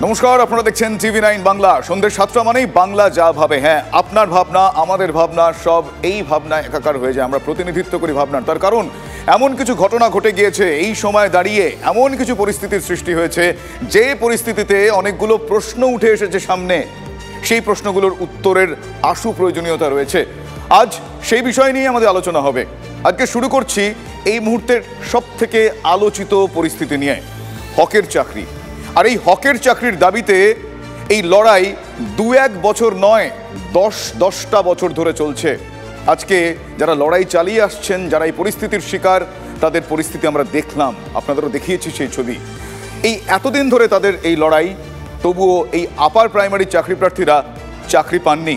নমস্কার, আপনারা দেখছেন TV9 বাংলা। সন্ধ্যে 7টা মানেই বাংলা যা ভাবে। হ্যাঁ, আপনার ভাবনা, আমাদের ভাবনা, সব এই ভাবনা একাকার হয়ে যায়। আমরা প্রতিনিধিত্ব করি ভাবনার। তার কারণ এমন কিছু ঘটনা ঘটে গিয়েছে, এই সময় দাঁড়িয়ে এমন কিছু পরিস্থিতির সৃষ্টি হয়েছে, যে পরিস্থিতিতে অনেকগুলো প্রশ্ন উঠে এসেছে সামনে। সেই প্রশ্নগুলোর উত্তরের আশু প্রয়োজনীয়তা রয়েছে। আজ সেই বিষয় নিয়ে আমাদের আলোচনা হবে। আজকে শুরু করছি এই মুহূর্তের সবথেকে আলোচিত পরিস্থিতি নিয়ে, হকের চাকরি। আর এই হকের চাকরির দাবিতে এই লড়াই 2-1 বছর নয়, 10টা বছর ধরে চলছে। আজকে যারা লড়াই চালিয়ে আসছেন, যারা এই পরিস্থিতির শিকার, তাদের পরিস্থিতি আমরা দেখলাম, আপনাদেরও দেখিয়েছি সেই ছবি। এই এতদিন ধরে তাদের এই লড়াই, তবুও এই আপার প্রাইমারি চাকরি প্রার্থীরা চাকরি পাননি।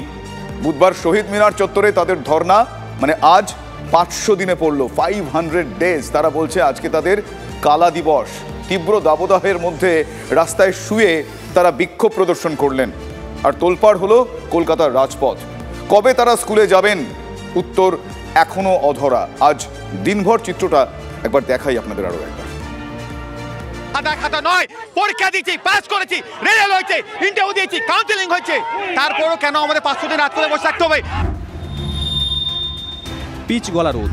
বুধবার শহীদ মিনার চত্বরে তাদের ধর্না, মানে আজ 500 দিনে পড়লো, 500 ডেজ। তারা বলছে আজকে তাদের কালা দিবস। তীব্র দাবদাহের মধ্যে রাস্তায় শুয়ে তারা বিক্ষোভ প্রদর্শন করলেন। আর তোলপাড় হলো কলকাতার রাজপথ। কবে তারা স্কুলে যাবেন, উত্তর এখনো অধরা। আজ দিনভর চিত্রটা একবার দেখাই আপনাদের আরো একবার। খাতা নয়, পরীক্ষা দিয়েছি, পাস করেছি, রেজাল্ট হয়েছে, ইন্টারভিউ দিয়েছি, কাউন্সেলিং হয়েছে, তারপরও কেন আমাদের 500 দিন রাত করে বসে থাকতে হবে? পিচ গলা রোদ,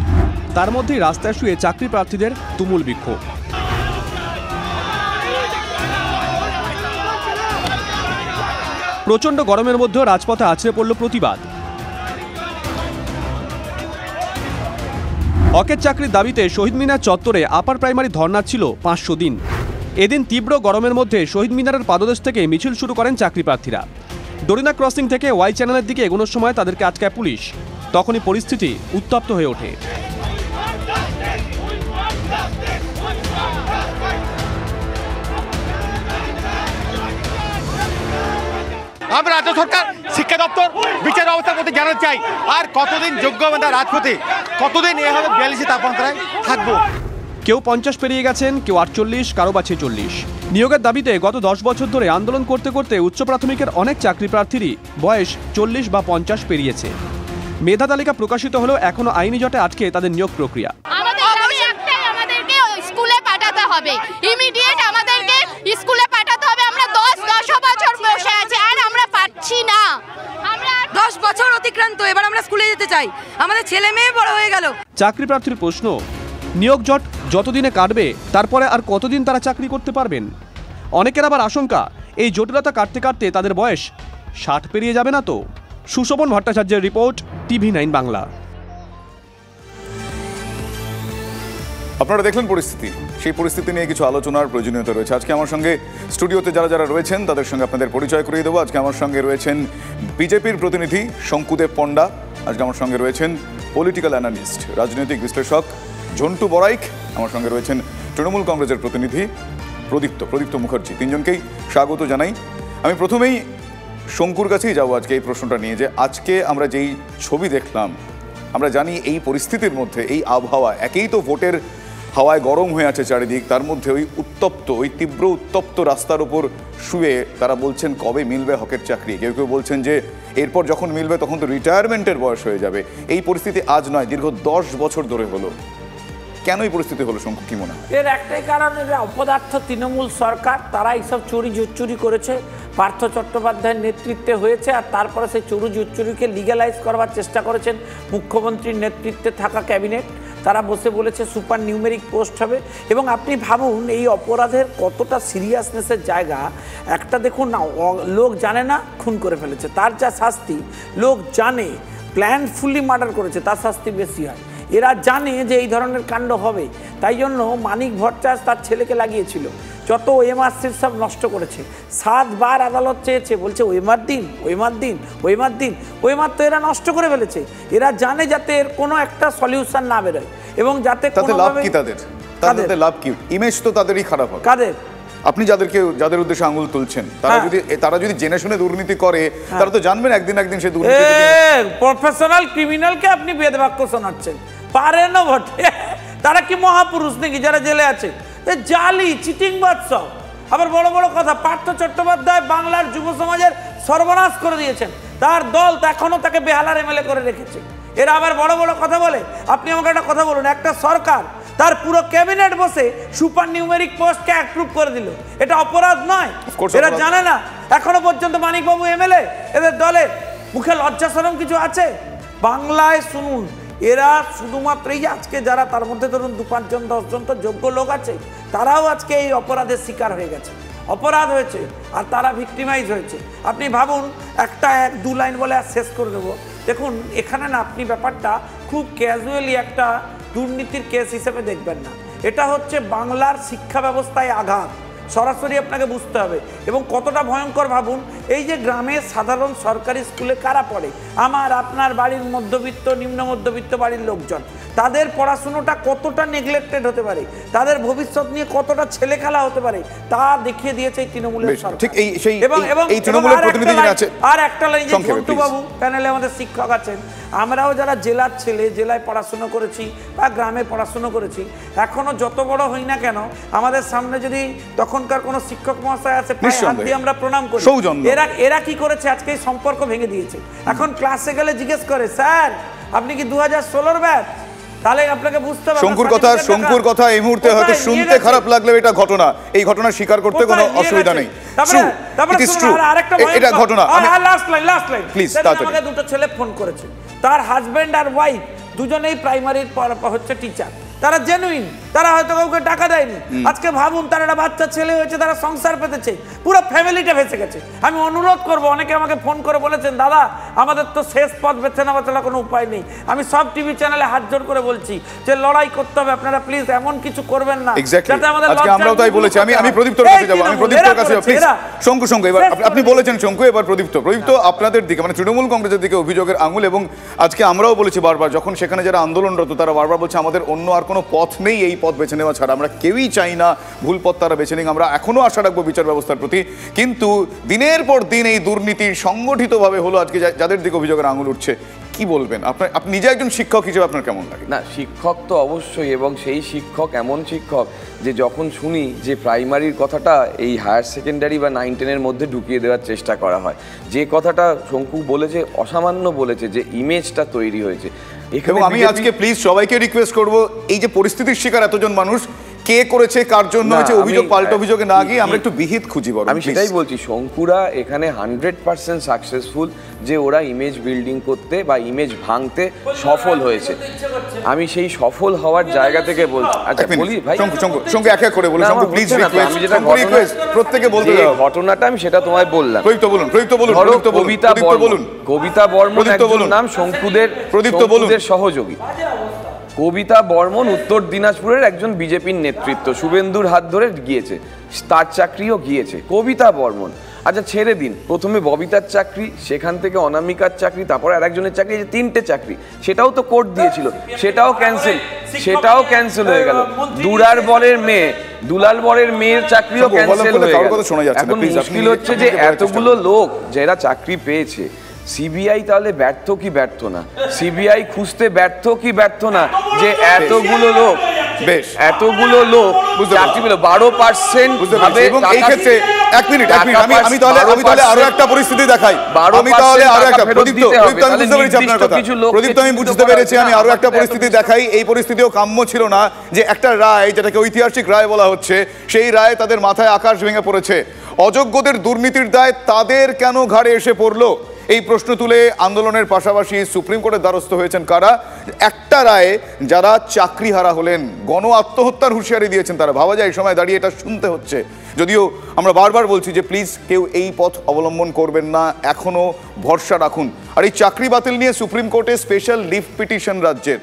তার মধ্যেই রাস্তায় শুয়ে চাকরি প্রার্থীদের তুমুল বিক্ষোভ। প্রচণ্ড গরমের মধ্যেও রাজপথে আছড়ে পড়ল প্রতিবাদ। হকের চাকরির দাবিতে শহীদ মিনার চত্বরে আপার প্রাইমারি ধর্না ছিল 500 দিন। এদিন তীব্র গরমের মধ্যে শহীদ মিনারের পাদদেশ থেকে মিছিল শুরু করেন চাকরি প্রার্থীরা। ডোরিনা ক্রসিং থেকে ওয়াই চ্যানেলের দিকে এগোনোর সময় তাদেরকে আটকায় পুলিশ। তখনই পরিস্থিতি উত্তপ্ত হয়ে ওঠে। আমরা রাজ্য সরকার, শিক্ষা দপ্তর, বিচার ব্যবস্থার মধ্যে জানাতে চাই, আর কতদিন যোগ্য বান্ধা রাজপথে, কতদিন এভাবে 42 তাপমাত্রায় থাকবো? কেউ 50 পেরিয়ে গেছেন, কেউ 48, কারো বা 46। নিয়োগের দাবিতে গত 10 বছর ধরে আন্দোলন করতে করতে উচ্চ প্রাথমিকের অনেক চাকরি প্রার্থীরই বয়স 40 বা 50 পেরিয়েছে। মেধা তালিকা প্রকাশিত হলেও এখনো আইনি জটে আটকে তাদের নিয়োগ প্রক্রিয়া। আমাদেরকে স্কুলে পাঠাতে হবে, ইমিডিয়েট আমাদেরকে স্কুলে পাঠাতে হবে। আমরা 10 বছর বসে আছি আর আমরা পাচ্ছি না। আমরা 10 বছর অতিক্রান্ত, এবার আমরা স্কুলে যেতে চাই, আমাদের ছেলে মেয়ে বড় হয়ে গেল। চাকরি প্রার্থীর প্রশ্ন, নিয়োগ জট যতদিনে কাটবে তারপরে আর কতদিন তারা চাকরি করতে পারবেন? অনেকের আবার আশঙ্কা, এই জটিলতা কাটতে কাটতে তাদের বয়স 60 পেরিয়ে যাবে না তো? সুশোভন ভট্টাচার্যের রিপোর্ট, TV9 বাংলা। আপনারা দেখলেন পরিস্থিতি, সেই পরিস্থিতি নিয়ে কিছু আলোচনার প্রয়োজনীয়তা রয়েছে। আজকে আমার সঙ্গে স্টুডিওতে যারা যারা রয়েছেন তাদের সঙ্গে আপনাদের পরিচয় করিয়ে দেবো। আজকে আমার সঙ্গে রয়েছেন বিজেপির প্রতিনিধি শঙ্কুদেব পণ্ডা, আজকে আমার সঙ্গে রয়েছেন পলিটিক্যাল অ্যানালিস্ট, রাজনৈতিক বিশ্লেষক ঝন্টু বড়াইক, আমার সঙ্গে রয়েছেন তৃণমূল কংগ্রেসের প্রতিনিধি প্রদীপ্ত মুখার্জি। তিনজনকেই স্বাগত জানাই। আমি প্রথমেই শঙ্কুর কাছেই যাবো আজকে এই প্রশ্নটা নিয়ে, যে আজকে আমরা যেই ছবি দেখলাম, আমরা জানি এই পরিস্থিতির মধ্যে, এই আবহাওয়া, একেই তো ভোটের হাওয়ায় গরম হয়ে আছে চারিদিক, তার মধ্যে ওই তীব্র উত্তপ্ত রাস্তার উপর শুয়ে তারা বলছেন কবে মিলবে হকের চাকরি। কেউ কেউ বলছেন যে এরপর যখন মিলবে তখন তো রিটায়ারমেন্টের বয়স হয়ে যাবে। এই পরিস্থিতি আজ নয়, দীর্ঘ 10 বছর ধরে হলো। কেন এই পরিস্থিতি হলো শঙ্কু, কি মনে হয়? এর একটাই কারণ, অপদার্থ তৃণমূল সরকার, তারা এইসব চুরি করেছে, পার্থ চট্টোপাধ্যায়ের নেতৃত্বে হয়েছে। আর তারপরে সেই চুরিকে লিগ্যালাইজ করবার চেষ্টা করেছেন মুখ্যমন্ত্রীর নেতৃত্বে থাকা ক্যাবিনেট। তারা বসে বলেছে সুপার নিউমেরিক পোস্ট হবে। এবং আপনি ভাবুন এই অপরাধের কতটা সিরিয়াসনেসের জায়গা। একটা দেখুন না, লোক জানে না খুন করে ফেলেছে, তার যা শাস্তি, লোক জানে প্ল্যানফুলি মার্ডার করেছে, তার শাস্তি বেশি হয়। এরা জানে যে এই ধরনের কাণ্ড হবে, তাই জন্য মানিক ভট্টাচার্য তার ছেলেকে লাগিয়েছিল। যত ওএমআর সব নষ্ট করেছে, 7 বার আদালত চেয়েছে, বলছে ওএমআর দিন। ওএমআর তো এরা নষ্ট করে ফেলেছে। এরা জানে যাতে এর কোনো একটা সলিউশন না বেরোয়, এবং যাতে লাভ কি তাদের লাভ কি? ইমেজ তো তাদেরই খারাপ হবে। কাদের? আপনি যাদের উদ্দেশ্যে আঙুল তুলছেন, তারা যদি জেনে শুনে দুর্নীতি করে, তারা তো জানবেন একদিন সে দুর্নীতি। প্রফেশনাল ক্রিমিনালকে আপনি বেদবাক্য শোনাচ্ছেন, পারেন বটে। তারা কি মহাপুরুষ নাকি যারা জেলে আছে? জালি চিটিংবাজ সব। আবার বড় বড় কথা, পার্থ চট্টোপাধ্যায় বাংলার যুব সমাজের সর্বনাশ করে দিয়েছেন, তার দল এখনো তাকে বেহালার এমএলএ করে রেখেছে। এরা আবার বড় বড় কথা বলে। আপনি আমাকে একটা কথা বলুন, একটা সরকার তার পুরো ক্যাবিনেট বসে সুপার নিউমেরিক পোস্টকে অ্যাপ্রুভ করে দিল, এটা অপরাধ নয়? এরা জানে না এখনো পর্যন্ত মানিকবাবু এমএলএ, এদের দলে মুখে লজ্জা শরম কিছু আছে? বাংলায় শুনুন, এরা শুধুমাত্র এই আজকে যারা, তার মধ্যে ধরুন 2-5 জন 10 জন তো যোগ্য লোক আছে, তারাও আজকে এই অপরাধের শিকার হয়ে গেছে, অপরাধ হয়েছে আর তারা ভিক্টিমাইজ হয়েছে। আপনি ভাবুন, একটা 1-2 লাইন বলে আর শেষ করে দেবো। দেখুন এখানে না আপনি ব্যাপারটা খুব ক্যাজুয়ালি একটা দুর্নীতির কেস হিসেবে দেখবেন না, এটা হচ্ছে বাংলার শিক্ষা ব্যবস্থায় আঘাত, সরাসরি আপনাকে বুঝতে হবে। এবং কতটা ভয়ঙ্কর ভাবুন, এই যে গ্রামের সাধারণ সরকারি স্কুলে কারা পড়ে, আমার আপনার বাড়ির মধ্যবিত্ত নিম্ন মধ্যবিত্ত বাড়ির লোকজন, তাদের পড়াশুনোটা কতটা নেগলেক্টেড হতে পারে, তাদের ভবিষ্যৎ নিয়ে কতটা ছেলে খেলা হতে পারে, তা দেখিয়ে দিয়েছে এই তৃণমূলের সরকার। ঠিক এই তৃণমূলের প্রতিনিধি যিনি আছেন, আর একটা লাইন, যে ঝন্টু বাবু প্যানেলে আমাদের শিক্ষক আছেন, আমরাও যারা জেলার ছেলে, জেলায় পড়াশুনো করেছি বা গ্রামে পড়াশুনো করেছি, এখনো যত বড় হই না কেন, আমাদের সামনে যদি তখনকার কোনো শিক্ষক মহাশয় আছে, হাত দিয়ে আমরা প্রণাম করি। এরা কি করেছে, আজকে এই সম্পর্ক ভেঙে দিয়েছে। এখন ক্লাসে গেলে জিজ্ঞেস করে, স্যার আপনি কি 2016 ব্যাচ? তাহলে আপনাকে বুঝতে হবে। শঙ্কুর কথা এই মুহূর্তে হয়তো শুনতে খারাপ লাগলেও এটা ঘটনা, এই ঘটনা স্বীকার করতে কোনো অসুবিধা নেই। এটা ঘটনা। Last line please. আমাকে 2টো ছেলে ফোন করেছে, তার হাজবেন্ড আর ওয়াইফ দুজনেই প্রাইমারির হচ্ছে টিচার, তারা জেনুইন, তারা হয়তো কাউকে টাকা দেয়নি। আজকে ভাবুন, তার একটা বাচ্চা ছেলে হয়েছে, তারা সংসার পেতেছে, পুরো ফ্যামিলিটা ভেসে গেছে। আমি অনুরোধ করব, অনেকে আমাকে ফোন করে বলেছেন, দাদা আমাদের তো শেষ পথ বেছে নেওয়া ছাড়া কোনো উপায় নেই। আমি সব টিভি চ্যানেলে হাত জোর করে বলছি যে লড়াই করতে হবে, আপনারা প্লিজ এমন কিছু করবেন না যাতে আমাদের। আজকে আমরাও তাই বলেছি। আমি প্রদীপ্তর কাছে যাব, প্লিজ। শঙ্কু এবার আপনি বলেছেন, শঙ্কু এবার প্রদীপ্ত আপনাদের দিকে, মানে তৃণমূল কংগ্রেসের দিকে অভিযোগের আঙুল। এবং আজকে আমরাও বলেছি বারবার, যখন সেখানে যারা আন্দোলনরত তারা বারবার বলছে আমাদের অন্য আর কোনো পথ নেই এই পথ বেছে নেওয়া ছাড়া, আমরা কেউই চাই না ভুল পথ তারা বেছে নিক। আমরা এখনো আশা রাখবো বিচার ব্যবস্থার প্রতি, কিন্তু দিনের পর দিন এই দুর্নীতি সংগঠিতভাবে হলো আজকে যাদের দিকে অভিযোগের আঙুল উঠছে, কি বলবেন? আপনি নিজে একজন শিক্ষক হিসেবে আপনার কেমন লাগে? না, শিক্ষক তো অবশ্যই, এবং সেই শিক্ষক এমন শিক্ষক যে যখন শুনি যে প্রাইমারির কথাটা এই হায়ার সেকেন্ডারি বা 9-10-এর মধ্যে ঢুকিয়ে দেওয়ার চেষ্টা করা হয়, যে কথাটা শঙ্কু বলেছে অসামান্য বলেছে, যে ইমেজটা তৈরি হয়েছে। এবং আমি আজকে প্লিজ সবাইকে রিকোয়েস্ট করব, এই যে পরিস্থিতির শিকার এতজন মানুষ, কে করেছে, কার জন্য হয়েছে, অভিযোগ পাল্টা অভিযোগে না গিয়ে আমরা একটু বিহিত খুঁজি। আমি সেটাই বলছি, শঙ্কুরা এখানে 100% সাকসেসফুল, যে ওরা ইমেজ বিল্ডিং করতে বা ইমেজ ভাঙতে সফল হয়েছে। আমি সেই সফল হওয়ার জায়গা থেকে বলছি। আচ্ছা বলি ভাই, শঙ্কু এক এক করে বলি, শঙ্কু প্লিজ রিকোয়েস্ট। আমি যেটা প্রত্যেকে বলতে দাও ঘটনাটা, আমি সেটা তোমায় বললাম। কবিতা বর্মন একজন নাম, শঙ্কুদের সহযোগী। কবিতা বর্মন উত্তর দিনাজপুরের একজন বিজেপির নেতৃত্ব, শুভেন্দুর হাত ধরে গিয়েছে, তার চাকরিও গিয়েছে কবিতা বর্মন। আচ্ছা ছেড়ে দিন, প্রথমে ববিতার চাকরি, সেখান থেকে অনামিকার চাকরি, তারপর আরেকজনের চাকরি, যে 3টে চাকরি, সেটাও তো কোর্ট দিয়েছিল, সেটাও ক্যান্সেল হয়ে গেল। দুলাল বরের মেয়ের চাকরিও ক্যান্সেল হয়ে গেল। এখন মুশকিল হচ্ছে যে এতগুলো লোক যারা চাকরি পেয়েছে, সিবিআই তাহলে ব্যর্থ কি ব্যর্থ না? সিবিআই খুঁজতে ব্যর্থ কি ব্যর্থ না? যে এতগুলো লোক চাকরি পেল 12%। এবং এই ক্ষেত্রে এক মিনিট আমি তাহলে আরো একটা পরিস্থিতি দেখাই। আমি বুঝতে পেরেছি, আমি আরো একটা পরিস্থিতি দেখাই। এই পরিস্থিতিও কাম্য ছিল না যে একটা রায়, যেটাকে ঐতিহাসিক রায় বলা হচ্ছে, সেই রায় তাদের মাথায় আকাশ ভেঙে পড়েছে। অযোগ্যদের দুর্নীতির দায় তাদের কেন ঘাড়ে এসে পড়লো, এই প্রশ্ন তুলে আন্দোলনের পাশাপাশি সুপ্রিম কোর্টের দ্বারস্থ হয়েছেন কারা? একটা রায়ে যারা চাকরিহারা হলেন, গণ আত্মহত্যার হুঁশিয়ারি দিয়েছেন তারা। ভাবা যায় এই সময় দাঁড়িয়ে এটা শুনতে হচ্ছে, যদিও আমরা বারবার বলছি যে প্লিজ কেউ এই পথ অবলম্বন করবেন না, এখনো ভরসা রাখুন। আর এই চাকরি বাতিল নিয়ে সুপ্রিম কোর্টে স্পেশাল লিভ পিটিশন রাজ্যের,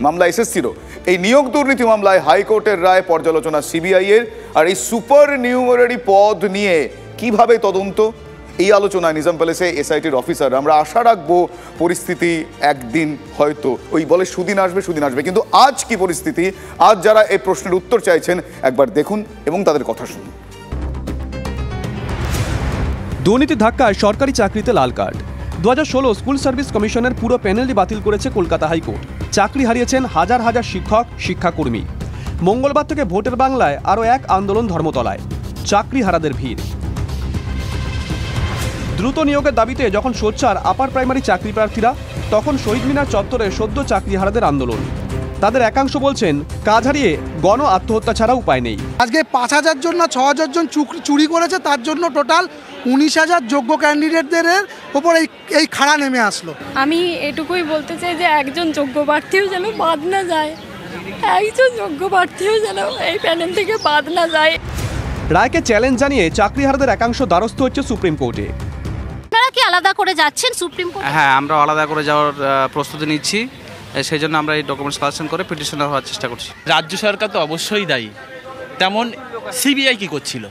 মামলা এসএসসিরও। এই নিয়োগ দুর্নীতি মামলায় হাইকোর্টের রায় পর্যালোচনা সিবিআই এর। আর এই সুপার নিউমারি পদ নিয়ে কিভাবে তদন্ত, এই আলোচনায় নিজাম প্যালেসে এসআইটির অফিসার। আমরা আশা রাখবো পরিস্থিতি একদিন হয়তো ওই বলে সুদিন আসবে, কিন্তু আজ কি পরিস্থিতি, আজ যারা এই প্রশ্নের উত্তর চাইছেন একবার দেখুন এবং তাদের কথা শুনুন। দুর্নীতি ধাক্কায় সরকারি চাকরিতে লাল কার্ড। 2016 স্কুল সার্ভিস কমিশনের পুরো প্যানেলটি বাতিল করেছে কলকাতা হাইকোর্ট। চাকরি হারিয়েছেন হাজার হাজার শিক্ষক শিক্ষাকর্মী। মঙ্গলবার থেকে ভোটের বাংলায় আরও এক আন্দোলন ধর্মতলায়, চাকরি হারাদের ভিড়। দ্রুত নিয়োগের দাবিতে যখন সোচ্চার আপার প্রাইমারি চাকরি প্রার্থীরা, তখন শহীদ মিনার চত্বরে সদ্য চাকরিহারাদের আন্দোলন। তাদের একাংশ বলছেন, কাজ হারিয়ে গণ আত্মহত্যা ছাড়া উপায় নেই। আজকে 5,000 জন না 6,000 জন চুরি করেছে, তার জন্য টোটাল 19,000 যোগ্য ক্যান্ডিডেটদের ওপর এই খাড়া নেমে আসলো। আমি এটুকুই বলতে চাই যে একজন যোগ্য প্রার্থীও যেন বাদ না যায়, একজন যোগ্য প্রার্থীও যেন এই প্যানেল থেকে বাদ না যায়। রায়কে চ্যালেঞ্জ জানিয়ে চাকরিহারাদের একাংশ দ্বারস্থ হচ্ছে সুপ্রিম কোর্টে। আপনারা কি আলাদা করে যাচ্ছেন সুপ্রিম কোর্ট? হ্যাঁ, আমরা আলাদা করে যাওয়ার প্রস্তুতি নিচ্ছি, সেই জন্য আমরা এই ডকুমেন্টস কালেকশন করে পিটিশনার হওয়ার চেষ্টা করছি। রাজ্য সরকার তো অবশ্যই দায়ী, তেমন সিবিআই কি করছিল?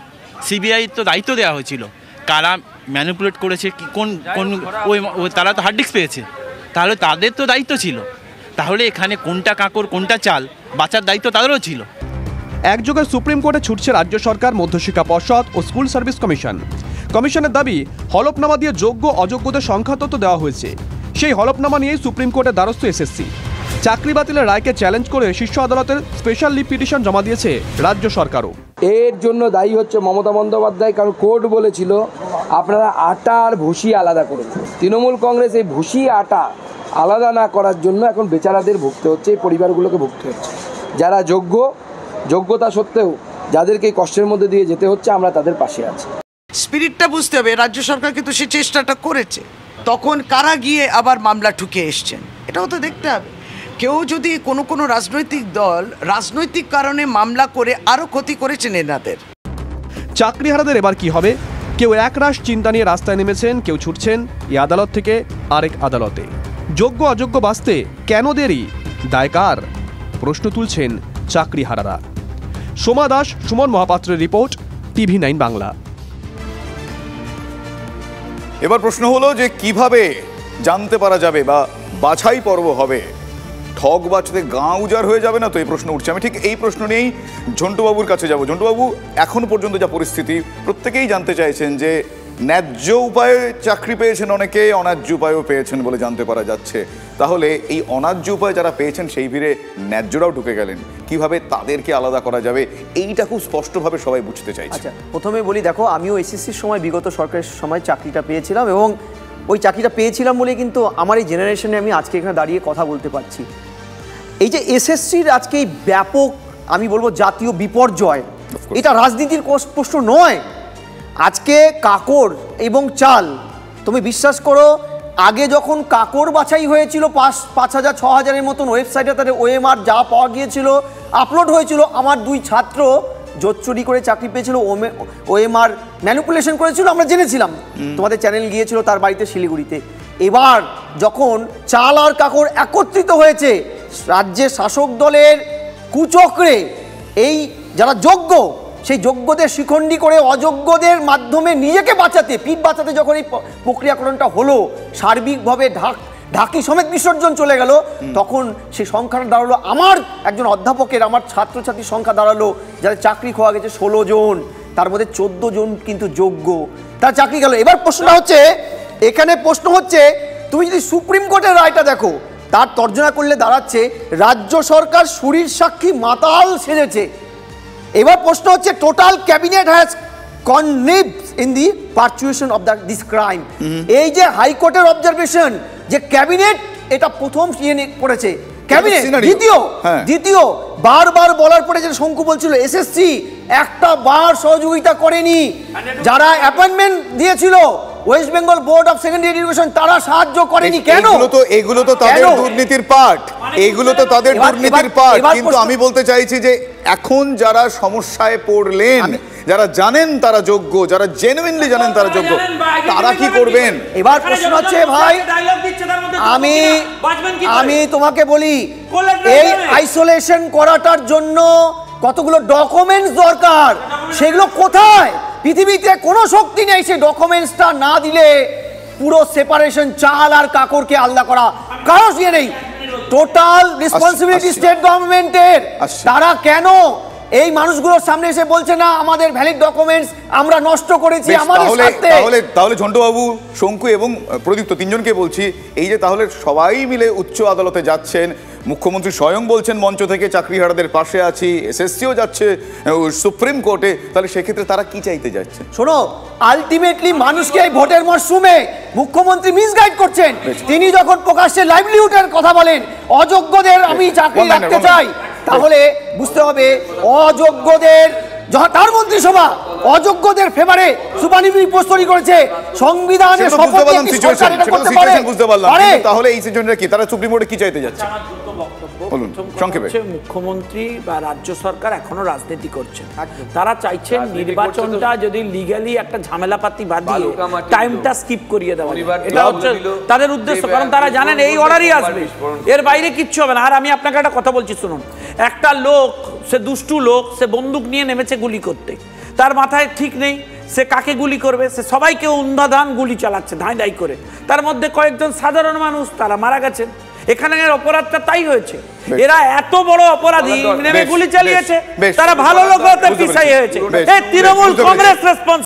সিবিআই তো দায়িত্ব দেওয়া হয়েছিল, কারা ম্যানিপুলেট করেছে, কোন তারা তো হার্ড ডিস্ক পেয়েছে, তাহলে তাদের তো দায়িত্ব ছিল। তাহলে এখানে কোনটা কাকর কোনটা চাল বাঁচার দায়িত্ব তাদেরও ছিল। একযোগে সুপ্রিম কোর্টে ছুটছে রাজ্য সরকার, মধ্যশিক্ষা পর্ষদ ও স্কুল সার্ভিস কমিশন। কমিশনের দাবি, হলফনামা দিয়ে যোগ্য অযোগ্যদের সংখ্যা তথ্য দেওয়া হয়েছে। সেই হলফনামা নিয়েই সুপ্রিম কোর্টের দ্বারস্থ এসএসসি। চাকরি বাতিলের রায়কে চ্যালেঞ্জ করে শীর্ষ আদালতের স্পেশাল লিভ পিটিশন জমা দিয়েছে রাজ্য সরকারও। এর জন্য দায়ী হচ্ছে মমতা বন্দ্যোপাধ্যায়, কারণ কোর্ট বলেছিল আপনারা আটা আর ভুসি আলাদা করুন। তৃণমূল কংগ্রেস এই ভুসি আটা আলাদা না করার জন্য এখন বেচারাদের ভুগতে হচ্ছে, এই পরিবারগুলোকে ভুগতে হচ্ছে। যারা যোগ্যতা সত্ত্বেও যাদেরকে এই কষ্টের মধ্যে দিয়ে যেতে হচ্ছে, আমরা তাদের পাশে আছি। স্পিরিটটা বুঝতে হবে, রাজ্য সরকার কিন্তু সে চেষ্টাটা করেছে। তখন কারা গিয়ে আবার মামলা ঠুকে এসছেন, এটাও তো দেখতে হবে। কেউ যদি কোনো রাজনৈতিক দল রাজনৈতিক কারণে মামলা করে আরও ক্ষতি করেছেন এনাদের। চাকরিহারাদের এবার কি হবে? কেউ একরাশ চিন্তা নিয়ে রাস্তায় নেমেছেন, কেউ ছুটছেন এই আদালত থেকে আরেক আদালতে। যোগ্য অযোগ্য বাঁচতে কেন দেরি? দায় কার? প্রশ্ন তুলছেন চাকরিহারারা। সোমা দাস, সুমন মহাপাত্রের রিপোর্ট, TV9 বাংলা। এবার প্রশ্ন হলো যে কিভাবে জানতে পারা যাবে বা বাছাই পর্ব হবে? ঠগ বাঁচতে গাঁ উজাড় হয়ে যাবে না তো, এই প্রশ্ন উঠছে। আমি ঠিক এই প্রশ্ন নিয়েই ঝন্টুবাবুর কাছে যাব। ঝন্টুবাবু, এখন পর্যন্ত যা পরিস্থিতি, প্রত্যেকেই জানতে চাইছেন যে ন্যায্য উপায়ে চাকরি পেয়েছেন অনেকে, অন্যায্য উপায়েও পেয়েছেন বলে জানতে পারা যাচ্ছে। তাহলে এই অন্যায্য উপায়ে যারা পেয়েছেন সেই ভিড়ে ন্যায্যরাও ঢুকে গেলেন, কিভাবে তাদেরকে আলাদা করা যাবে এইটা খুব স্পষ্টভাবে সবাই বুঝতে চাইছে। আচ্ছা, প্রথমে বলি, দেখো, আমিও এসএসসির সময় বিগত সরকারের সময় চাকরিটা পেয়েছিলাম, এবং ওই চাকরিটা পেয়েছিলাম বলে কিন্তু আমার এই জেনারেশনে আমি আজকে এখানে দাঁড়িয়ে কথা বলতে পারছি। এই যে এসএসসির আজকে এই ব্যাপক, আমি বলবো জাতীয় বিপর্যয়, এটা রাজনীতির প্রশ্ন নয়। আজকে কাকর এবং চাল, তুমি বিশ্বাস করো, আগে যখন কাকর বাছাই হয়েছিল 5,000 6,000-এর মতন ওয়েবসাইটে তাদের ওএমআর যা পাওয়া গিয়েছিল আপলোড হয়েছিল, আমার 2 ছাত্র জোচ্চুরি করে চাকরি পেয়েছিল, ওএমআর ম্যানিপুলেশন করেছিল, আমরা জেনেছিলাম। তোমাদের চ্যানেল গিয়েছিল তার বাড়িতে শিলিগুড়িতে। এবার যখন চাল আর কাকর একত্রিত হয়েছে, রাজ্যের শাসক দলের কুচক্রে এই যারা যোগ্য, সেই যোগ্যদের শিখণ্ডী করে অযোগ্যদের মাধ্যমে নিজেকে বাঁচাতে, পিঠ বাঁচাতে যখন এই প্রক্রিয়াকরণটা হলো, সার্বিকভাবে ঢাকি সমেত বিসর্জন চলে গেল, তখন সেই সংখ্যাটা দাঁড়ালো, আমার একজন অধ্যাপকের, আমার ছাত্রছাত্রীর সংখ্যা দাঁড়ালো যাদের চাকরি খোয়া গেছে 16 জন, তার মধ্যে 14 জন কিন্তু যোগ্য, তার চাকরি গেল। এবার প্রশ্নটা হচ্ছে, এখানে প্রশ্ন হচ্ছে, তুমি যদি সুপ্রিম কোর্টের রায়টা দেখো, তার তর্জনা করলে দাঁড়াচ্ছে রাজ্য সরকার সুরির সাক্ষী মাতাল সেজেছে। এবার প্রশ্ন হচ্ছে, total cabinet has connived in the perpetuation of this crime. এই যে হাইকোর্টের অবজারভেশন যে ক্যাবিনেট এটা প্রথম করেছে, ক্যাবিনেট দ্বিতীয় বারবার বলার পরে যে শঙ্কু বলছিল এসএসসি একটা বার সহযোগিতা করেনি, যারা অ্যাপয়েন্টমেন্ট দিয়েছিল West Bengal board of secondary education তারা সাহায্য করেনি। কেন? এগুলো তো তাদের দুর্নীতির পার্ট, এগুলো তো তাদের দুর্নীতির পার্ট। কিন্তু আমি বলতে চাইছি যে এখন যারা সমস্যায় পড়লেন, যারা জানেন তারা যোগ্য, যারা জেনুইনলি জানেন তারা যোগ্য, তারা কি করবেন? এবার প্রশ্ন হচ্ছে, ভাই আমি তোমাকে বলি, এই আইসোলেশন করাটার জন্য কতগুলো ডকুমেন্টস দরকার, সেগুলো কোথায়? পৃথিবীতে কোনো শক্তি নেই সেই ডকুমেন্টসটা না দিলে পুরো সেপারেশন, চাল আর কাকরকে আলাদা করা কারো ইয়ে নেই। টোটাল রেসপন্সিবিলিটি স্টেট গভর্নমেন্টের। তারা কেন এই মানুষগুলোর সামনে এসে বলছে না আমাদের ভ্যালিড ডকুমেন্টস আমরা নষ্ট করেছি আমাদের সাথে? তাহলে ঝন্টুবাবু, শঙ্কু এবং প্রদীপ্ত তিনজনকে বলছি, এই যে তাহলে সবাই মিলে উচ্চ আদালতে যাচ্ছেন, মুখ্যমন্ত্রী স্বয়ং বলছেন মঞ্চ থেকে চাকরিহারাদের পাশে আছি, এসএসসিও যাচ্ছে সুপ্রিম কোর্টে, তাহলে সেক্ষেত্রে তারা কি চাইতে যাচ্ছে? শোনো, আলটিমেটলি মানুষকে এই ভোটের মরশুমে মুখ্যমন্ত্রী মিসগাইড করছেন। তিনি যখন প্রকাশ্যে লাইভলিহুডের কথা বলেন, অযোগ্যদের আমি চাকরি রাখতে চাই, তাহলে বুঝতে হবে অযোগ্যদের, তার মন্ত্রিসভা অযোগ্যদের ফেভারে সুপারিশ পোস্ট তৈরি করেছে। সংবিধানের শপথ নিয়ে কি সরকার এটা করতে পারে? তাহলে এই সিজনটা কি তারা সুপ্রিম কোর্টে কি চাইতে যাচ্ছে? বলুন সংক্ষেপে। মুখ্যমন্ত্রী বা রাজ্য সরকার এখনো রাজনীতি করছে, তারা চাইছেন নির্বাচনটা যদি লিগ্যালি একটা ঝামেলাপাতি বাদ দিয়ে টাইমটা স্কিপ করিয়ে দেওয়া, এটা হচ্ছে তাদের উদ্দেশ্য। কারণ তারা জানেন এই অর্ডারই আসবে, এর বাইরে কিচ্ছু হবে না। আর আমি আপনাকে একটা কথা বলছি শুনুন, একটা লোক, সে দুষ্টু লোক, সে বন্দুক নিয়ে নেমেছে গুলি করতে, তার মাথায় ঠিক নেই সে কাকে গুলি করবে, সে সবাইকে অন্ধাধান গুলি চালাচ্ছে ধাই ধাই করে, তার মধ্যে কয়েকজন সাধারণ মানুষ তারা মারা গেছেন। এখানের অপরাধটা তাই হয়েছে, এরা এত বড় অপরাধী নেমে গুলি চালিয়েছে, তারা ভালো লোক হতে পিছাই হয়েছে। এই তৃণমূল কংগ্রেস রেসপন্স